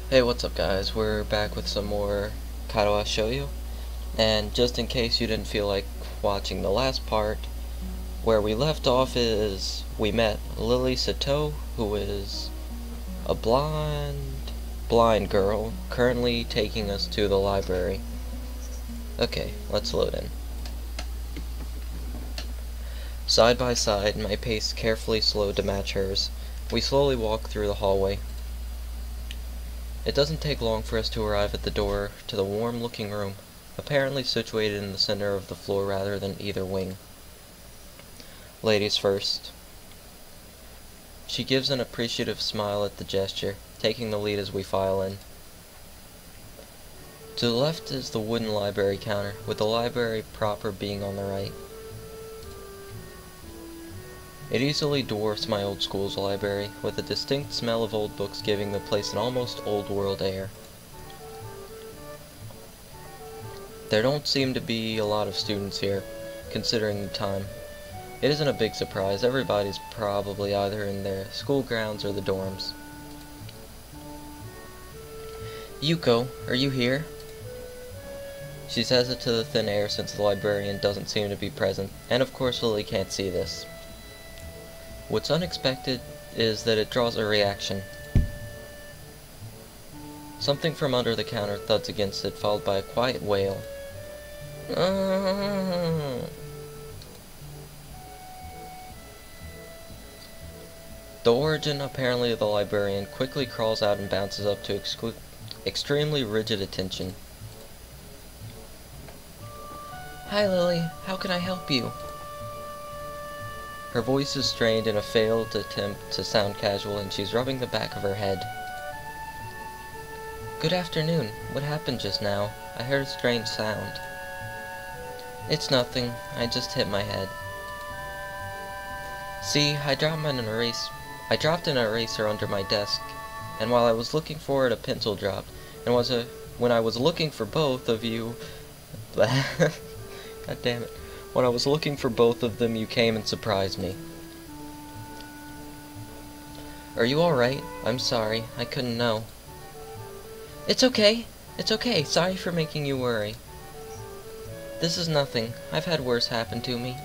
Hey, what's up guys? We're back with some more Katawa Shoujo, and just in case you didn't feel like watching the last part, where we left off is we met Lily Sato, who is a blind girl, currently taking us to the library. Okay, let's load in. Side by side, my pace carefully slowed to match hers. We slowly walk through the hallway. It doesn't take long for us to arrive at the door to the warm-looking room, apparently situated in the center of the floor rather than either wing. Ladies first. She gives an appreciative smile at the gesture, taking the lead as we file in. To the left is the wooden library counter, with the library proper being on the right. It easily dwarfs my old school's library, with a distinct smell of old books giving the place an almost old-world air. There don't seem to be a lot of students here, considering the time. It isn't a big surprise, everybody's probably either in their school grounds or the dorms. Yuko, are you here? She says it to the thin air since the librarian doesn't seem to be present, and of course Lily can't see this. What's unexpected is that it draws a reaction. Something from under the counter thuds against it, followed by a quiet wail. The origin, apparently, of the librarian quickly crawls out and bounces up to extremely rigid attention. Hi Lily, how can I help you? Her voice is strained in a failed attempt to sound casual, and she's rubbing the back of her head. Good afternoon. What happened just now? I heard a strange sound. It's nothing. I just hit my head. See, I dropped an eraser under my desk, and while I was looking for it, a pencil dropped. And when I was looking for both of you... God damn it. When I was looking for both of them, you came and surprised me. Are you alright? I'm sorry. I couldn't know. It's okay. It's okay. Sorry for making you worry. This is nothing. I've had worse happen to me.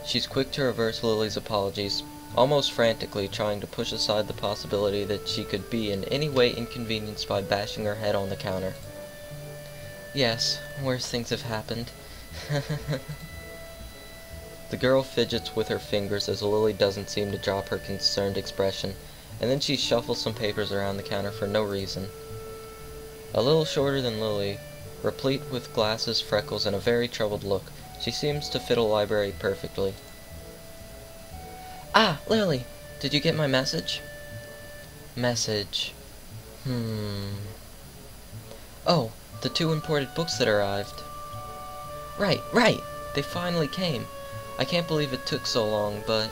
She's quick to reverse Lily's apologies, almost frantically trying to push aside the possibility that she could be in any way inconvenienced by bashing her head on the counter. Yes, worse things have happened. The girl fidgets with her fingers as Lily doesn't seem to drop her concerned expression, and then she shuffles some papers around the counter for no reason. A little shorter than Lily, replete with glasses, freckles, and a very troubled look, she seems to fit a library perfectly. Ah, Lily! Did you get my message? Message. Oh, the 2 imported books that arrived. Right! They finally came. I can't believe it took so long, but...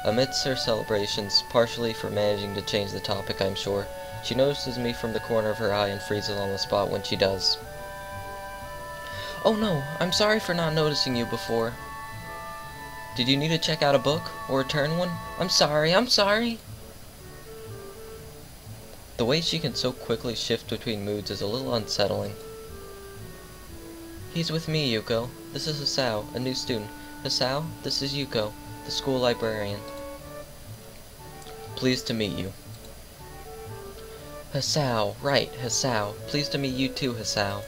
Amidst her celebrations, partially for managing to change the topic, I'm sure, she notices me from the corner of her eye and freezes on the spot when she does. Oh no, I'm sorry for not noticing you before. Did you need to check out a book, or return one? I'm sorry! The way she can so quickly shift between moods is a little unsettling. He's with me, Yuko. This is Hisao, a new student. Hisao, this is Yuko, the school librarian. Pleased to meet you. Hisao, right, Hisao. Pleased to meet you too, Hisao.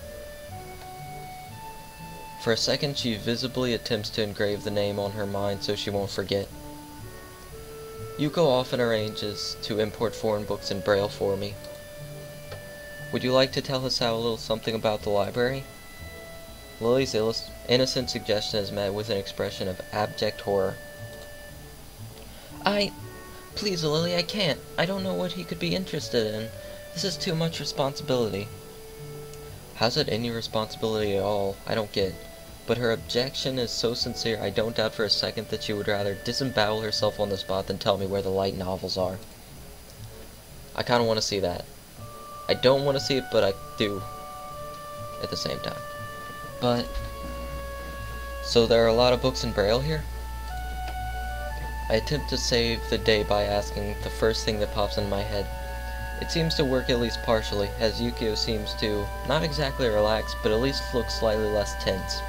For a second, she visibly attempts to engrave the name on her mind so she won't forget. Yuko often arranges to import foreign books in Braille for me. Would you like to tell Hisao a little something about the library? Lily's innocent suggestion is met with an expression of abject horror. Please, Lily, I can't. I don't know what he could be interested in. This is too much responsibility. How's it any responsibility at all? I don't get. But her objection is so sincere, I don't doubt for a second that she would rather disembowel herself on the spot than tell me where the light novels are. I kinda wanna see that. I don't wanna see it, but I do. At the same time. But... So there are a lot of books in Braille here? I attempt to save the day by asking the first thing that pops in my head. It seems to work at least partially, as Yukio seems to not exactly relax, but at least look slightly less tense.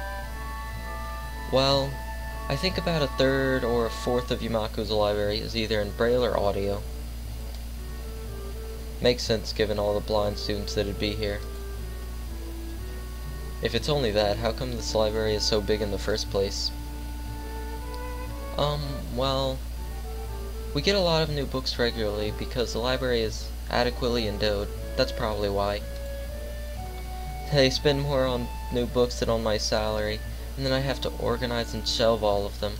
Well, I think about a third or a fourth of Yamaku's library is either in braille or audio. Makes sense given all the blind students that'd be here. If it's only that, how come this library is so big in the first place? Well, we get a lot of new books regularly because the library is adequately endowed. That's probably why. They spend more on new books than on my salary, and then I have to organize and shelve all of them.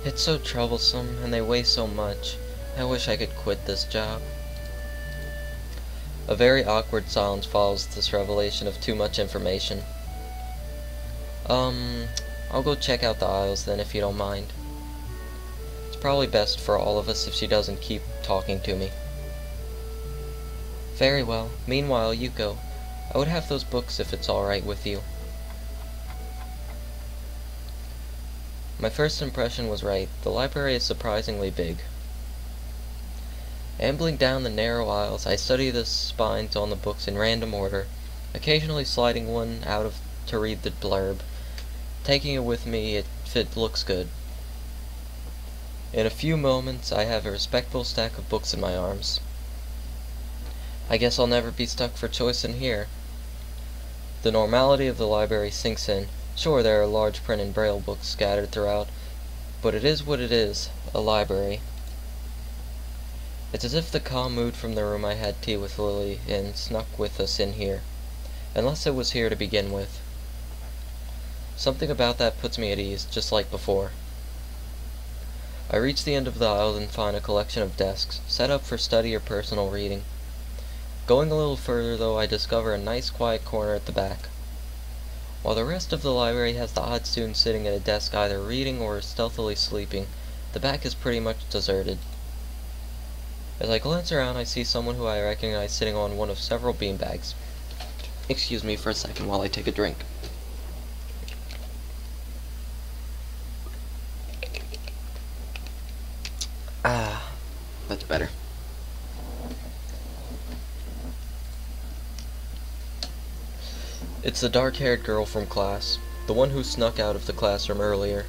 It's so troublesome, and they weigh so much. I wish I could quit this job. A very awkward silence follows this revelation of too much information. I'll go check out the aisles then, if you don't mind. It's probably best for all of us if she doesn't keep talking to me. Very well. Meanwhile, Yuko, I would have those books if it's alright with you. My first impression was right. The library is surprisingly big. Ambling down the narrow aisles, I study the spines on the books in random order, occasionally sliding one out to read the blurb, taking it with me if it looks good. In a few moments, I have a respectable stack of books in my arms. I guess I'll never be stuck for choice in here. The normality of the library sinks in. Sure, there are large print and braille books scattered throughout, but it is what it is, a library. It's as if the calm mood from the room I had tea with Lily in snuck with us in here, unless it was here to begin with. Something about that puts me at ease, just like before. I reach the end of the aisle and find a collection of desks, set up for study or personal reading. Going a little further, though, I discover a nice quiet corner at the back. While the rest of the library has the odd student sitting at a desk either reading or stealthily sleeping, the back is pretty much deserted. As I glance around, I see someone who I recognize sitting on one of several beanbags. Excuse me for a second while I take a drink. That's better. It's the dark-haired girl from class, the one who snuck out of the classroom earlier.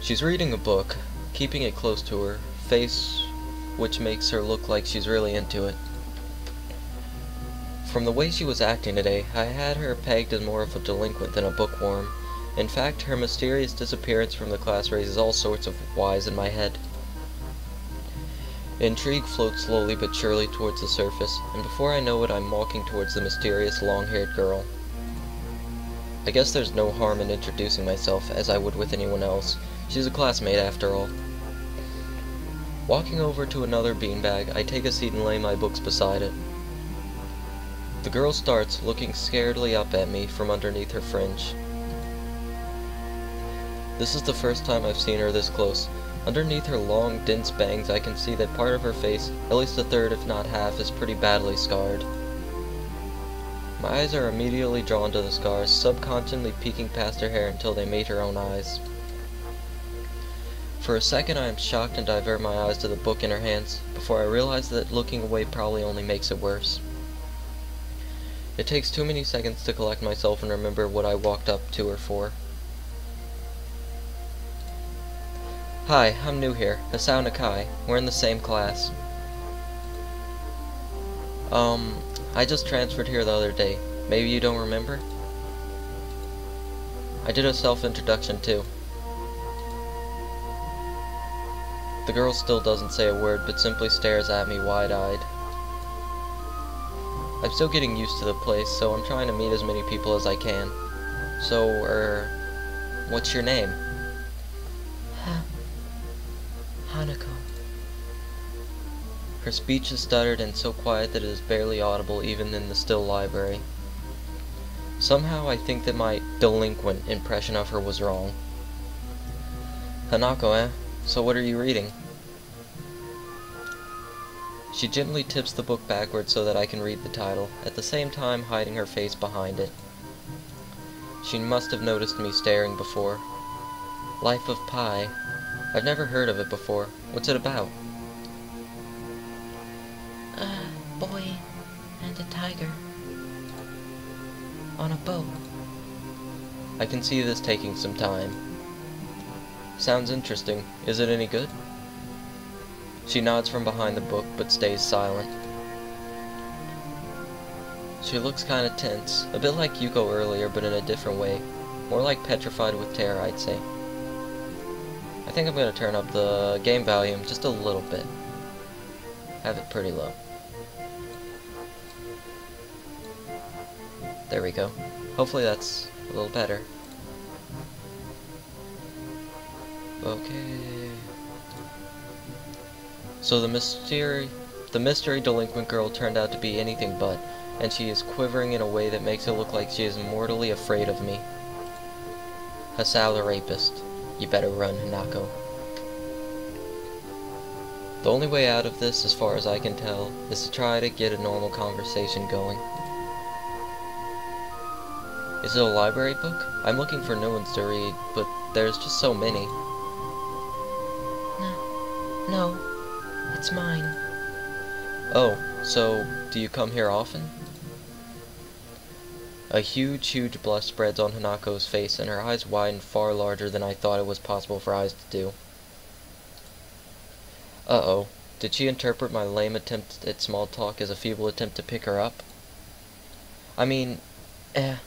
She's reading a book, keeping it close to her, face which makes her look like she's really into it. From the way she was acting today, I had her pegged as more of a delinquent than a bookworm. In fact, her mysterious disappearance from the class raises all sorts of whys in my head. Intrigue floats slowly but surely towards the surface, and before I know it, I'm walking towards the mysterious long-haired girl. I guess there's no harm in introducing myself, as I would with anyone else. She's a classmate, after all. Walking over to another beanbag, I take a seat and lay my books beside it. The girl starts, looking scaredly up at me from underneath her fringe. This is the first time I've seen her this close. Underneath her long, dense bangs, I can see that part of her face, at least a third if not half, is pretty badly scarred. My eyes are immediately drawn to the scars, subconsciously peeking past her hair until they meet her own eyes. For a second I am shocked and divert my eyes to the book in her hands, before I realize that looking away probably only makes it worse. It takes too many seconds to collect myself and remember what I walked up to her for. Hi, I'm new here, Hisao Nakai. We're in the same class. I just transferred here the other day. Maybe you don't remember? I did a self-introduction too. The girl still doesn't say a word, but simply stares at me wide-eyed. I'm still getting used to the place, so I'm trying to meet as many people as I can. So, what's your name? Hanako. Her speech is stuttered and so quiet that it is barely audible even in the still library. Somehow I think that my delinquent impression of her was wrong. Hanako, eh? So what are you reading? She gently tips the book backwards so that I can read the title, at the same time hiding her face behind it. She must have noticed me staring before. Life of Pi. I've never heard of it before. What's it about? A boy and a tiger on a boat. I can see this taking some time. Sounds interesting. Is it any good? She nods from behind the book, but stays silent. She looks kinda tense, a bit like Yuko earlier, but in a different way. More like petrified with terror, I'd say. I think I'm gonna turn up the game volume just a little bit. Have it pretty low. There we go. Hopefully that's a little better. Okay. So the mystery delinquent girl turned out to be anything but, and she is quivering in a way that makes it look like she is mortally afraid of me. Hisao the rapist. You better run, Hanako. The only way out of this, as far as I can tell, is to try to get a normal conversation going. Is it a library book? I'm looking for new ones to read, but there's just so many. No, it's mine. Oh, so do you come here often? A huge blush spreads on Hanako's face, and her eyes widen far larger than I thought it was possible for eyes to do. Uh-oh. Did she interpret my lame attempt at small talk as a feeble attempt to pick her up? I mean, I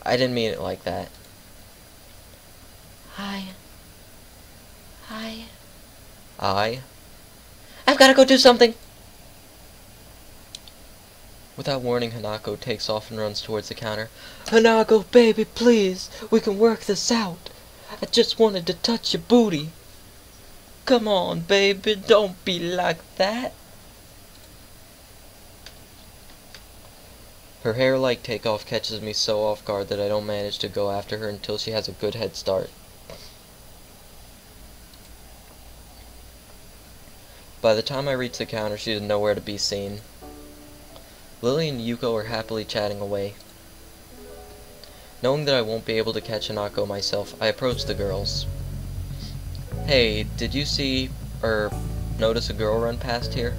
didn't mean it like that. Hi. I've gotta go do something! Without warning, Hanako takes off and runs towards the counter. Hanako, baby, please! We can work this out! I just wanted to touch your booty! Come on, baby, don't be like that! Her hair-like takeoff catches me so off guard that I don't manage to go after her until she has a good head start. By the time I reach the counter, she is nowhere to be seen. Lily and Yuko are happily chatting away. Knowing that I won't be able to catch Hanako myself, I approach the girls. Hey, did you see, or notice a girl run past here?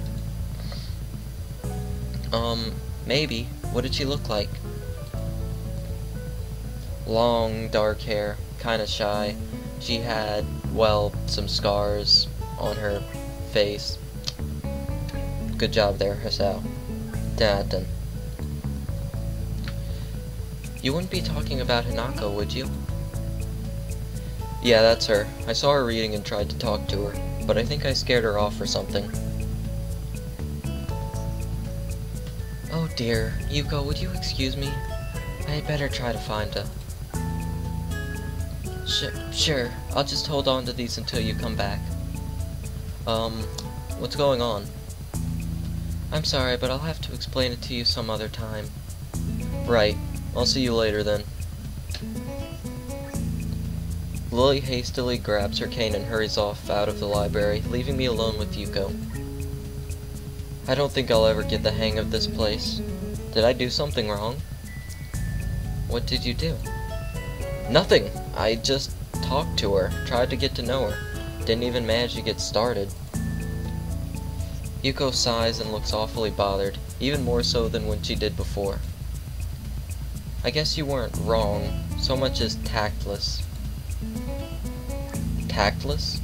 Maybe. What did she look like? Long, dark hair, kinda shy. She had, well, some scars on her face. Good job there, Hisao. Then. You wouldn't be talking about Hanako, would you? Yeah, that's her. I saw her reading and tried to talk to her, but I think I scared her off or something. Oh dear. Yuko, would you excuse me? I had better try to find her. Sure. I'll just hold on to these until you come back. What's going on? I'm sorry, but I'll have to explain it to you some other time. Right. I'll see you later then. Lily hastily grabs her cane and hurries off out of the library, leaving me alone with Yuko. I don't think I'll ever get the hang of this place. Did I do something wrong? What did you do? Nothing! I just talked to her, tried to get to know her. Didn't even manage to get started. Yuko sighs and looks awfully bothered, even more so than when she did before. I guess you weren't wrong, so much as tactless. Tactless?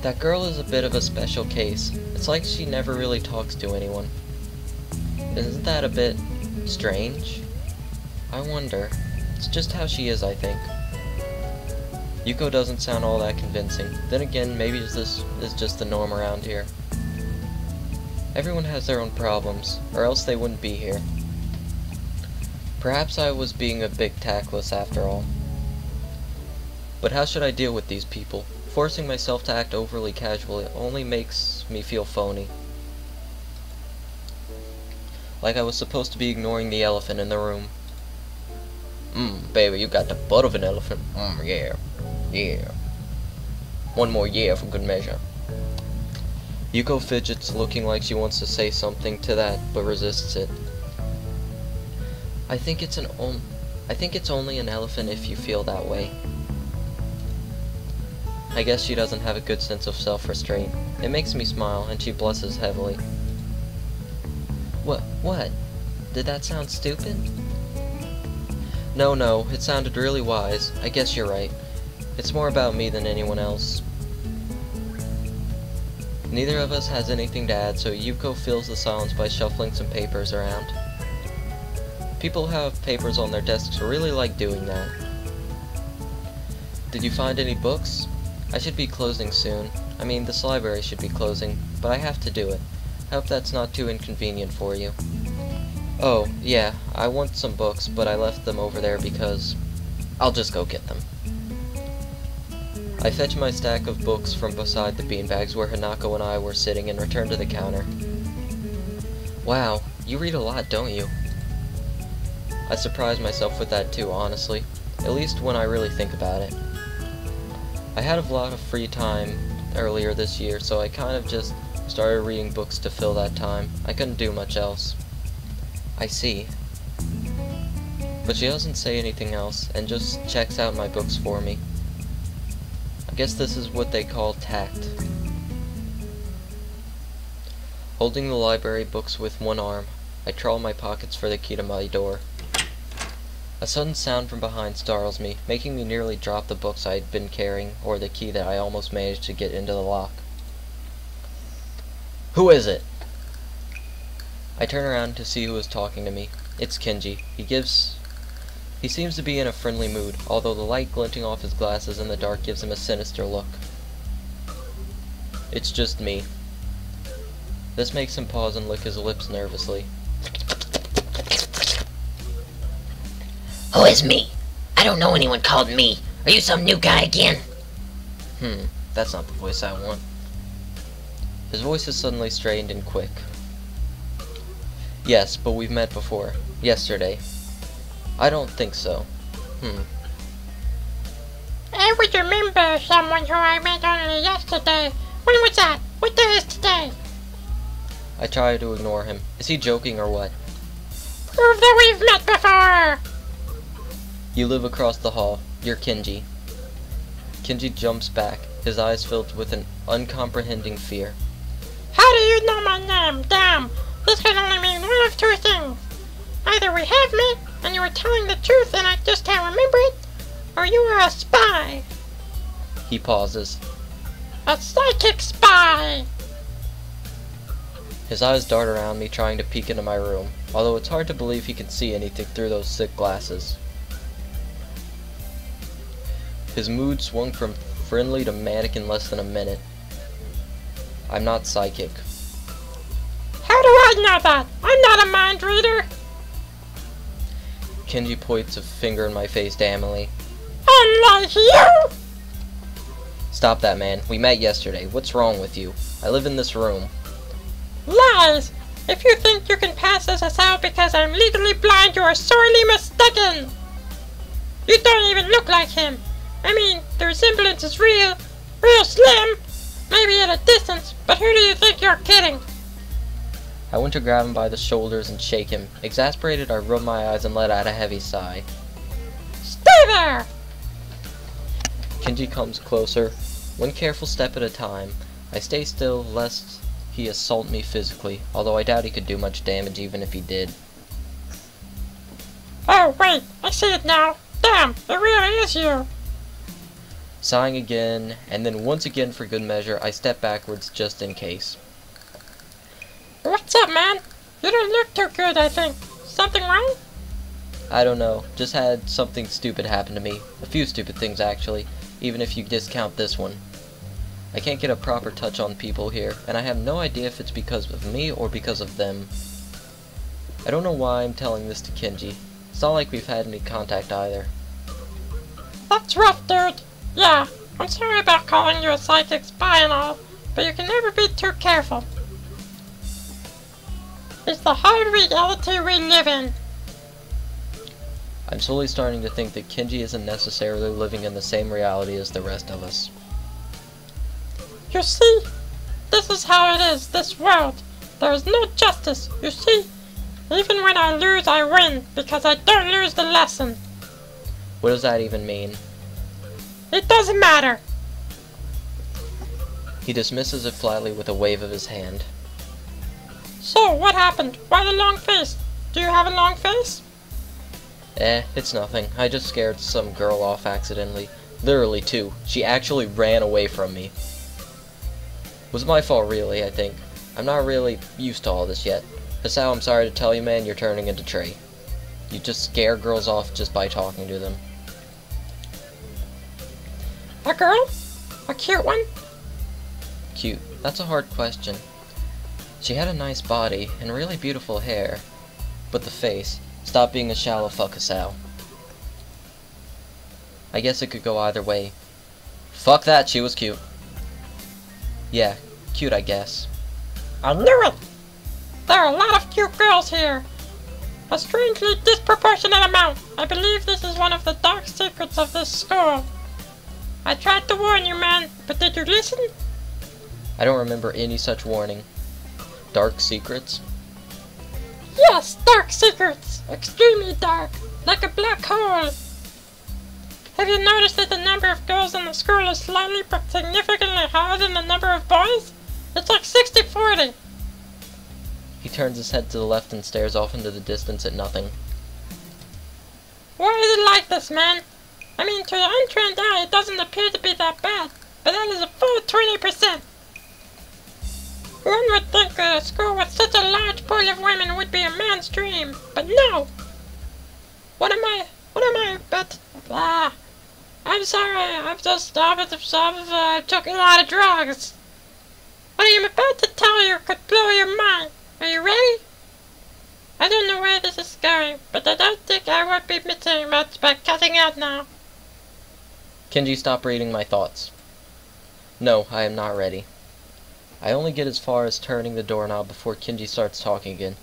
That girl is a bit of a special case. It's like she never really talks to anyone. Isn't that a bit strange? I wonder. It's just how she is, I think. Yuko doesn't sound all that convincing. Then again, maybe this is just the norm around here. Everyone has their own problems, or else they wouldn't be here. Perhaps I was being a bit tactless after all. But how should I deal with these people? Forcing myself to act overly casual only makes me feel phony. Like I was supposed to be ignoring the elephant in the room. Baby, you got the butt of an elephant. Yeah. One more yeah for good measure. Yuko fidgets, looking like she wants to say something to that, but resists it. I think it's only an elephant if you feel that way. I guess she doesn't have a good sense of self-restraint. It makes me smile, and she blushes heavily. What? Did that sound stupid? No, it sounded really wise. I guess you're right. It's more about me than anyone else. Neither of us has anything to add, so Yuko fills the silence by shuffling some papers around. People who have papers on their desks really like doing that. Did you find any books? I should be closing soon. I mean, this library should be closing, but I have to do it. I hope that's not too inconvenient for you. Oh, yeah, I want some books, but I left them over there because... I'll just go get them. I fetch my stack of books from beside the beanbags where Hanako and I were sitting and return to the counter. Wow, you read a lot, don't you? I surprise myself with that too, honestly. At least when I really think about it. I had a lot of free time earlier this year, so I kind of just started reading books to fill that time. I couldn't do much else. I see. But she doesn't say anything else, and just checks out my books for me. I guess this is what they call tact. Holding the library books with one arm, I trawl my pockets for the key to my door. A sudden sound from behind startles me, making me nearly drop the books I had been carrying, or the key that I almost managed to get into the lock. Who is it? I turn around to see who is talking to me. It's Kenji. He seems to be in a friendly mood, although the light glinting off his glasses in the dark gives him a sinister look. It's just me. This makes him pause and lick his lips nervously. Who is me? I don't know anyone called me. Are you some new guy again? That's not the voice I want. His voice is suddenly strained and quick. Yes, but we've met before. Yesterday. I don't think so. I would remember someone who I met only yesterday. When was that? What day is today? I try to ignore him. Is he joking or what? Prove that we've met before! You live across the hall. You're Kenji. Kenji jumps back, his eyes filled with an uncomprehending fear. How do you know my name? Damn! This can only mean one of two things. Either we have met, and you are telling the truth and I just can't remember it, or you are a spy. He pauses. A psychic spy! His eyes dart around me, trying to peek into my room, although it's hard to believe he can see anything through those thick glasses. His mood swung from friendly to manic in less than a minute. I'm not psychic. How do I know that? I'm not a mind reader. Kenji points a finger in my face damningly. Unlike you! Stop that, man. We met yesterday. What's wrong with you? I live in this room. Lies! If you think you can pass us out because I'm legally blind, you are sorely mistaken! You don't even look like him. I mean, the resemblance is real slim, maybe at a distance, but who do you think you're kidding? I went to grab him by the shoulders and shake him. Exasperated, I rubbed my eyes and let out a heavy sigh. Stay there! Kenji comes closer. One careful step at a time. I stay still, lest he assault me physically, although I doubt he could do much damage even if he did. Oh, wait, I see it now. Damn, it really is you. Sighing again, and then once again for good measure, I step backwards just in case. What's up, man? You don't look too good, I think. Something wrong? I don't know, just had something stupid happen to me. A few stupid things, actually, even if you discount this one. I can't get a proper touch on people here, and I have no idea if it's because of me or because of them. I don't know why I'm telling this to Kenji. It's not like we've had any contact either. That's rough, dude. Yeah, I'm sorry about calling you a psychic spy and all, but you can never be too careful. It's the hard reality we live in. I'm slowly starting to think that Kenji isn't necessarily living in the same reality as the rest of us. You see, this is how it is, this world. There is no justice, you see. Even when I lose, I win, because I don't lose the lesson. What does that even mean? It doesn't matter. He dismisses it flatly with a wave of his hand. So, what happened? Why the long face? Do you have a long face? It's nothing. I just scared some girl off accidentally. Literally, too. She actually ran away from me. It was my fault, really, I think. I'm not really used to all this yet. Hisao, I'm sorry to tell you, man, you're turning into Trey. You just scare girls off just by talking to them. A girl? A cute one? Cute. That's a hard question. She had a nice body and really beautiful hair. But the face. Stop being a shallow fuck, Hisao. I guess it could go either way. Fuck that, she was cute. Yeah, cute, I guess. I knew it! There are a lot of cute girls here. A strangely disproportionate amount. I believe this is one of the dark secrets of this school. I tried to warn you, man, but did you listen? I don't remember any such warning. Dark secrets? Yes, dark secrets! Extremely dark. Like a black hole. Have you noticed that the number of girls in the school is slightly but significantly higher than the number of boys? It's like 60-40. He turns his head to the left and stares off into the distance at nothing. Why is it like this, man? I mean, to the untrained eye, it doesn't appear to be that bad, but that is a full 20%. One would think a school with such a large pool of women would be a man's dream, but no! What am I about to... I'm sorry, I took a lot of drugs. What I am about to tell you could blow your mind. Are you ready? I don't know where this is going, but I don't think I won't be missing much by cutting out now. Kenji, stop reading my thoughts. No, I am not ready. I only get as far as turning the doorknob before Kenji starts talking again,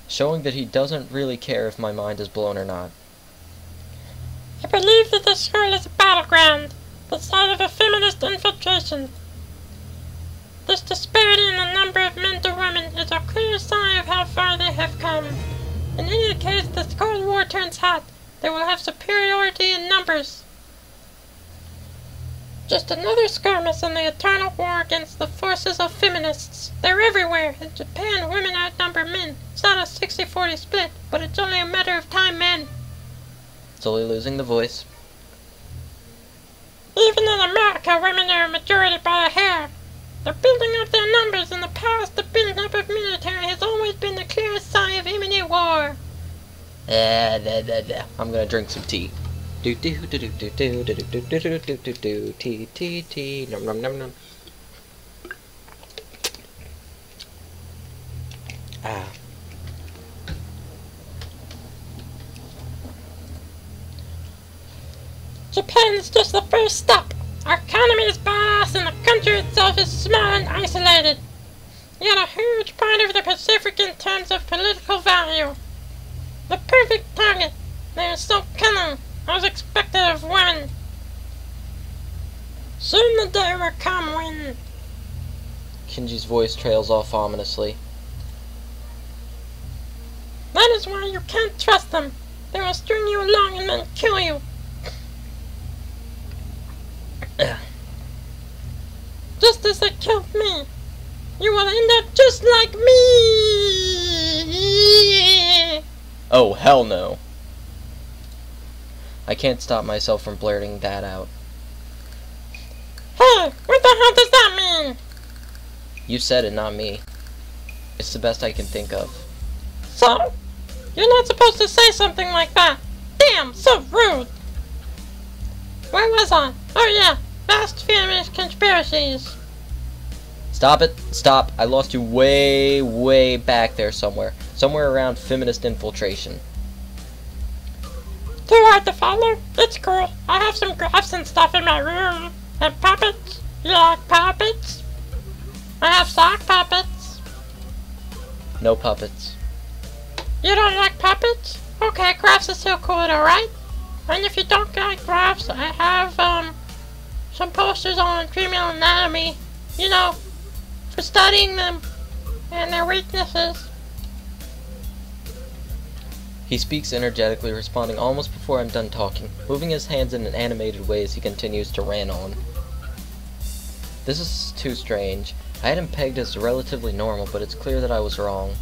showing that he doesn't really care if my mind is blown or not. I believe that the school is a battleground, the site of a feminist infiltration. This disparity in the number of men to women is a clear sign of how far they have come. In any case, the Cold War turns hot. They will have superiority in numbers. Just another skirmish in the eternal war against the forces of feminists. They're everywhere. In Japan, women outnumber men. It's not a 60-40 split, but it's only a matter of time, men. Slowly losing the voice. Even in America, women are a majority by a hair. They're building up their numbers. In the past, the building up of military has always been the clearest sign of imminent war. I'm gonna drink some tea. Tea, nom nom nom nom. Ah. Japan is just the first step. Our economy is vast and the country itself is small and isolated. Yet a huge part of the Pacific in terms of political value. The perfect target. They are so cunning, as expected of women. Soon the day will come when... Kenji's voice trails off ominously. That is why you can't trust them. They will string you along and then kill you. Just as they killed me. You will end up just like me. Oh, hell no. I can't stop myself from blurting that out. Hey, what the hell does that mean? You said it, not me. It's the best I can think of. So? You're not supposed to say something like that. Damn, so rude. Where was I? Oh yeah, vast feminist conspiracies. Stop it. Stop. I lost you way, way back there somewhere. Somewhere around feminist infiltration. Too hard to follow? It's cool. I have some graphs and stuff in my room. And puppets. You like puppets? I have sock puppets. No puppets. You don't like puppets? Okay, graphs are still cool, alright? And if you don't like graphs, I have, some posters on female anatomy. You know, for studying them and their weaknesses. He speaks energetically, responding almost before I'm done talking, moving his hands in an animated way as he continues to rant on. This is too strange. I had him pegged as relatively normal, but it's clear that I was wrong.